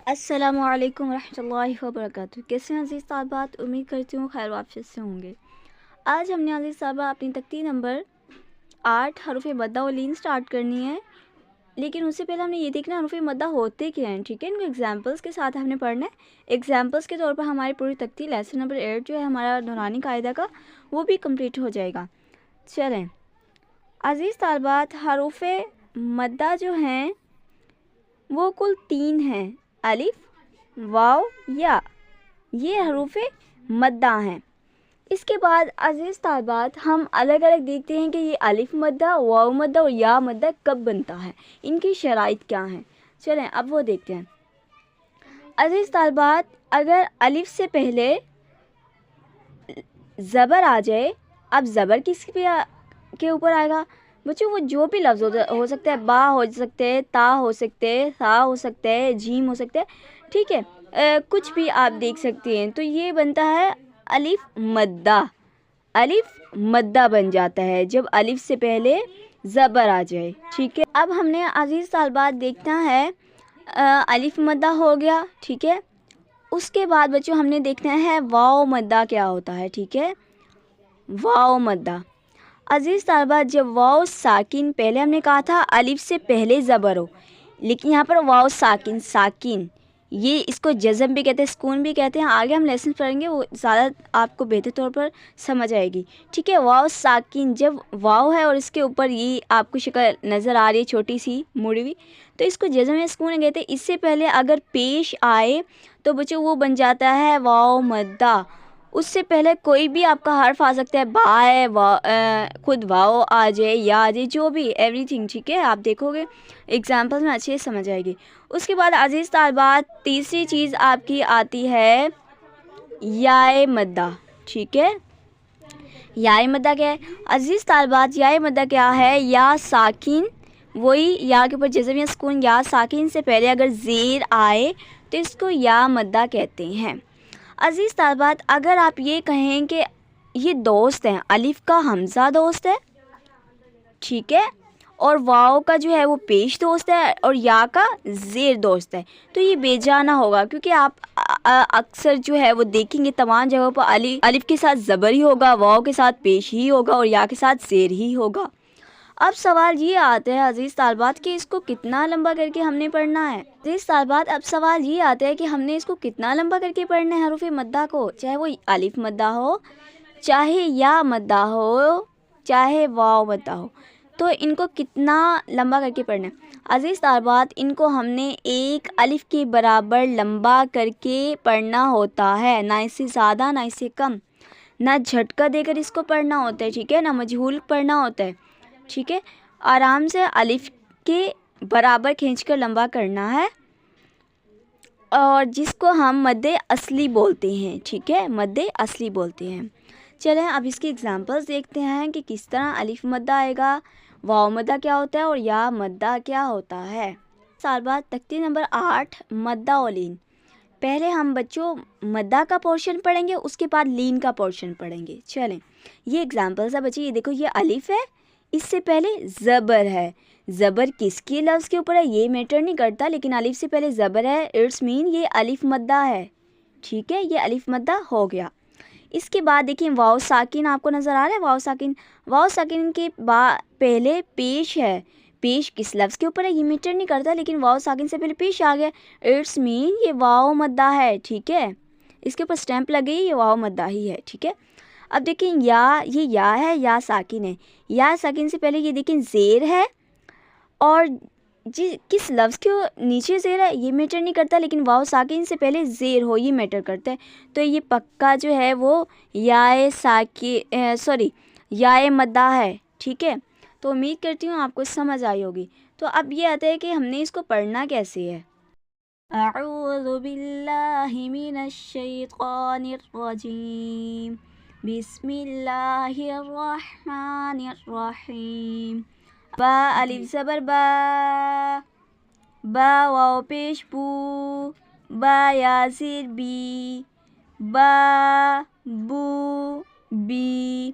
अस्सलामुअलैकुम रहमतुल्लाहि व बरकातुहू। कैसे हैं अज़ीज़ तालिबात, उम्मीद करती हूँ खैर वाफ़ियत से होंगे। आज हमने अज़ीज़ तालिबा अपनी तख्ती नंबर 8 हरूफ़ मद्दा व लीन स्टार्ट करनी है, लेकिन उससे पहले हमने ये देखना हरूफ़ मद्दा होते क्या हैं। ठीक है, इनको एग्जांपल्स के साथ हमने पढ़ना है। एग्जांपल्स के तौर पर हमारी पूरी तख्ती लेसन नंबर 8 जो है हमारा नूरानी कायदा का, वो भी कम्प्लीट हो जाएगा। चलें अज़ीज़ तालिबात, हरूफ़ मद्दा जो हैं वो कुल 3 हैं, अलिफ, वाव, या। ये हरूफ़ मद्दा हैं। इसके बाद अज़ीज़ तालिबात हम अलग अलग देखते हैं कि ये अलिफ मद्दा, वाव मद्दा और या मद्दा कब बनता है, इनकी शराइत क्या हैं। चलें अब वो देखते हैं। अज़ीज़ तालिबात, अगर अलिफ से पहले ज़बर आ जाए, अब ज़बर के ऊपर आएगा बच्चों, वो जो भी लफ्ज़ हो सकता है, बा हो सकते हैं, ता हो सकते हैं, सा हो सकते हैं, जीम हो सकते हैं। ठीक है, कुछ भी आप देख सकते हैं। तो ये बनता है अलिफ मद्दा। अलिफ मद्दा बन जाता है जब अलिफ से पहले ज़बर आ जाए। ठीक है, अब हमने अज़ीज़ तालिबात देखना है अलिफ मद्दा हो गया। ठीक है, उसके बाद बच्चों हमने देखना है वाव मद्दा क्या होता है। ठीक है, वाव मद्दा अज़ीज़ तालिबात, जब वाव साकिन, पहले हमने कहा था अलिफ से पहले ज़बर हो, लेकिन यहाँ पर वाव साकिन, साकिन ये इसको जज़म भी कहते हैं, सुकून भी कहते हैं। आगे हम लेसन पढ़ेंगे, वो ज़्यादा आपको बेहतर तौर पर समझ आएगी। ठीक है, वाव साकिन, जब वाव है और इसके ऊपर ये आपको शक्ल नज़र आ रही है छोटी सी मुड़ी हुई, तो इसको जज़म या सुकून कहते हैं। इससे पहले अगर पेश आए तो बच्चों वो बन जाता है वाव मद्दा। उससे पहले कोई भी आपका हर्फ आ सकता है, बा है, खुद वाव आ जाए, या आ जाए, जो भी एवरीथिंग। ठीक है, आप देखोगे एग्जाम्पल में अच्छे से समझ आएगी। उसके बाद अज़ीज़ तालिबात, तीसरी चीज़ आपकी आती है याए मद्दा। ठीक है, याए मद्दा क्या है अज़ीज़ तालिबात? याए मद्दा क्या है? या साकिन, वही या के ऊपर जज़म या सुकून, या साकिन से पहले अगर ज़ेर आए तो इसको या मद्दा कहते हैं। अज़ीज़ तालिबात, अगर आप ये कहें कि ये दोस्त हैं, अलिफ का हमज़ा दोस्त है, ठीक है, और वाव का जो है वो पेश दोस्त है, और या का ज़ेर दोस्त है, तो ये बेजाना होगा, क्योंकि आप अक्सर जो है वो देखेंगे तमाम जगहों पर अलिफ के साथ ज़बर ही होगा, वाव के साथ पेश ही होगा, और या के साथ ज़ेर ही होगा। अब सवाल ये आता है अज़ीज़ तालिबात कि इसको कितना लंबा करके हमने पढ़ना है। अज़ीज़ तालिबात, अब सवाल ये आता है कि हमने इसको कितना लंबा करके पढ़ना है हरूफ़ मद्दा को, चाहे वो अलिफ मद्दा हो, चाहे या मद्दा हो, चाहे वाव मद्दा हो, तो इनको कितना लंबा करके पढ़ना है। अज़ीज़ तालिबात, इनको हमने एक अलिफ के बराबर लंबा करके पढ़ना होता है, ना इससे ज़्यादा ना इससे कम, ना झटका देकर इसको पढ़ना होता है। ठीक है, ना मजहूल पढ़ना होता है। ठीक है, आराम से अलिफ के बराबर खींचकर लंबा करना है, और जिसको हम मद्दे असली बोलते हैं। ठीक है, मद्दे असली बोलते हैं। चलें अब इसकी एग्जांपल्स देखते हैं कि किस तरह अलिफ मद्दा आएगा, वाव मद्दा क्या होता है, और या मद्दा क्या होता है। साल बाद तख्ती नंबर 8 मद्दा और लीन। पहले हम बच्चों मद्दा का पोर्शन पढ़ेंगे, उसके बाद लीन का पोर्शन पढ़ेंगे। चलें, ये एग्जांपल्स है बच्चे, ये देखो, ये अलिफ है, इससे पहले ज़बर है। ज़बर किसके लफ्ज़ के ऊपर है ये मैटर नहीं करता, लेकिन अलिफ से पहले ज़बर है, इट्स मीन ये अलिफ मद्दा है। ठीक है, ये अलिफ मद्दा हो गया। इसके बाद देखिए वाव साकिन, आपको नज़र आ रहा है वाव साकिन? वाव साकिन के पहले पेश है। पेश किस लफ्ज़ के ऊपर है ये मैटर नहीं करता, लेकिन वाव साकिन से पहले पेश आ गया, इट्स मीन ये वाव मद्दा है। ठीक है, इसके ऊपर स्टैंप लगी, ये वाव मद्दा ही है। ठीक है, अब देखिए ये या है, या साकिन है। या साकिन से पहले ये देखिए ज़ेर है, और किस लफ्ज़ के नीचे ज़ेर है ये मैटर नहीं करता, लेकिन वाव साकिन से पहले ज़ेर हो ये मैटर करता है। तो ये पक्का जो है वो याए याए मद्दा है। ठीक है, तो उम्मीद करती हूँ आपको समझ आई होगी। तो अब ये आता है कि हमने इसको पढ़ना कैसे है। अऊज़ु बिल्लाहि मिनश शैतानिर रजीम, बिस्मिल्लाहिर रहमानिर रहीम। बा अलिफ ज़बर बा, बा वाव पेश बू, बा या ज़ेर बी, बा बू बी।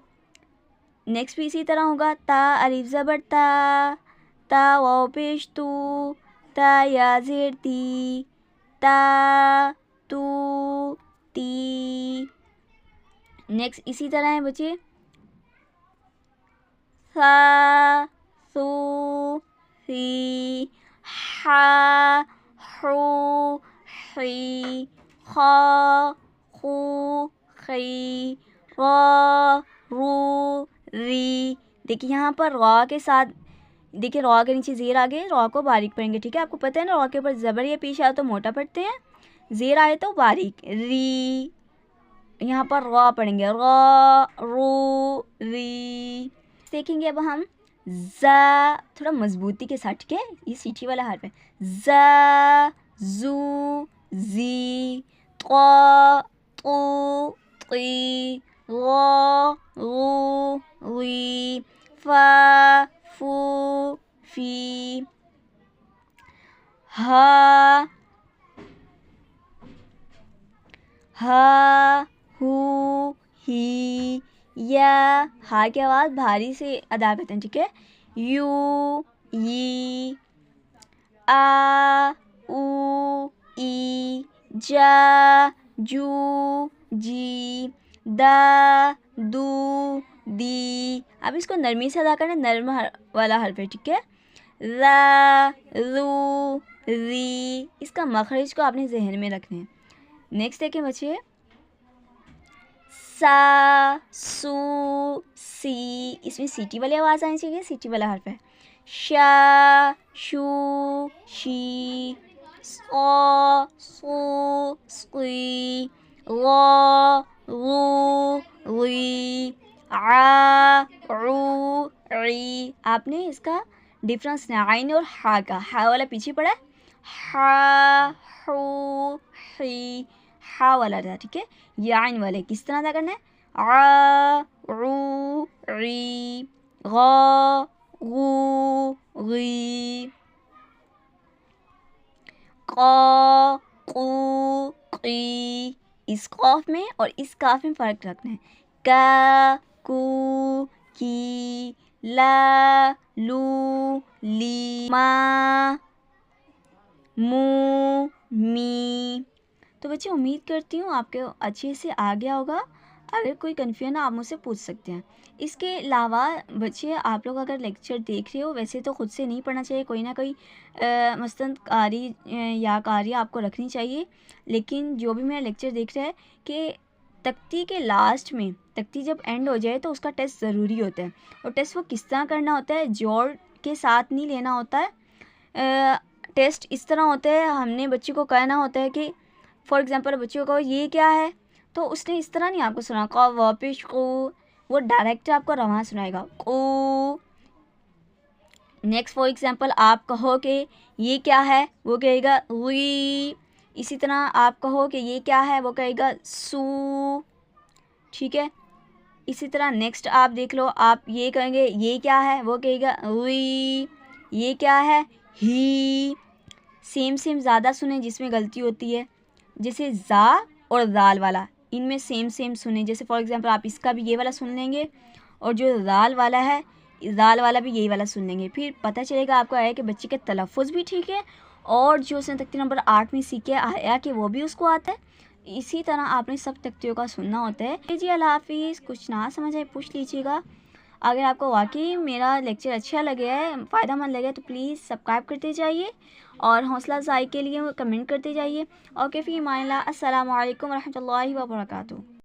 नेक्स्ट भी इसी तरह होगा, ता अलिफ ज़बर ता, ता वाव पेश तू, ता या ज़ेर ती, ता, तू, ती। नेक्स्ट इसी तरह है बच्चे, सा, सू, सी, हा, हू, ही, खा, खू, खी, रा, रू, री। देखिए यहाँ पर रा के साथ, देखिए रॉ के नीचे ज़ेर आ गए, रॉ को बारीक पढ़ेंगे, ठीक है। आपको पता है ना, रॉ के ऊपर ज़बर या पेश आए तो मोटा पढ़ते हैं, ज़ेर आए तो बारीक। री, यहाँ पर रॉ पढ़ेंगे, रॉ, रू, री। देखेंगे अब हम ज़ा, थोड़ा मजबूती के साथ, ठीक है। ये सीटी वाला हर्फ है। ज़ा, जू, जी, त्वा, तू, ती, गा, गू, गी, फा, फू, फी, हा, हा, हू, ही, या। हा की आवाज़ भारी से अदा करते हैं, ठीक है। यू, यी, आ, ऊ, ई, जा, जू, जी, दा, दू, दी। अब इसको नरमी से अदा करना, नर्म वाला हर्फ है, ठीक है। रा, रू, री। इसका मखरज को आपने जहन में रखना है। नेक्स्ट देखें बच्चे, सा, सू, सी। इसमें सीटी वाली आवाज़ आनी चाहिए, सीटी वाला हर्फ है। शा, शू, शी, सो, सू, स्की, ला, लू, ली, आ, रू, री। आपने इसका डिफरेंस आइन और हा का, हा वाला पीछे पड़ा है, हा, हू, ही, हा वाला था, ठीक है। ये आइन वाले किस तरह अदा करना है, आ, रू, री, गा, गू, गी, का, कू, की। इस कॉफ में और इस काफ में फ़र्क रखना है। का, कू, की, ला, लू, ली, मा, मू, मी। तो बच्चे उम्मीद करती हूँ आपके अच्छे से आ गया होगा। अगर कोई कन्फ्यूजन आप मुझसे पूछ सकते हैं। इसके अलावा बच्चे आप लोग अगर लेक्चर देख रहे हो, वैसे तो ख़ुद से नहीं पढ़ना चाहिए, कोई ना कोई मसलन कारी या कारी आपको रखनी चाहिए। लेकिन जो भी मेरा लेक्चर देख रहा है कि तख्ती के लास्ट में, तख्ती जब एंड हो जाए तो उसका टेस्ट ज़रूरी होता है। और टेस्ट वो किस तरह करना होता है, जोड़ के साथ नहीं लेना होता है। टेस्ट इस तरह होता है, हमने बच्चे को कहना होता है कि फॉर एग्ज़ाम्पल बच्चों को ये क्या है, तो उसने इस तरह नहीं आपको सुना का वापिश को, वो डायरेक्ट आपको रवां सुनाएगा को। नेक्स्ट फॉर एग्ज़ाम्पल आप कहो कि ये क्या है, वो कहेगा वी। इसी तरह आप कहो कि ये क्या है, वो कहेगा सू, ठीक है। इसी तरह नेक्स्ट आप देख लो, आप ये कहेंगे ये क्या है, वो कहेगा वी। ये क्या है, ही। सेम ज़्यादा सुने जिसमें गलती होती है, जैसे ज़ा और दाल वाला, इनमें सेम सुने। जैसे फॉर एग्ज़ाम्पल आप इसका भी ये वाला सुन लेंगे और जो दाल वाला है, दाल वाला भी यही वाला सुन लेंगे, फिर पता चलेगा आपको आया कि बच्चे के तलफ़ुज़ भी ठीक है और जो उसने तख्ती नंबर 8 में सीखे आया कि वो भी उसको आता है। इसी तरह आपने सब तख्तियों का सुनना होता है। जी अल्लाह हाफ़िज़। कुछ ना समझ आए पूछ लीजिएगा। अगर आपको वाकई मेरा लेक्चर अच्छा लगे है, फ़ायदेमंद लगे, तो प्लीज़ सब्सक्राइब करते जाइए और हौसला अफ़ज़ाई के लिए कमेंट करते जाइए। और फ़ी अमान अल्लाह। अस्सलामु अलैकुम रहमतुल्लाहि व बरकातुहू।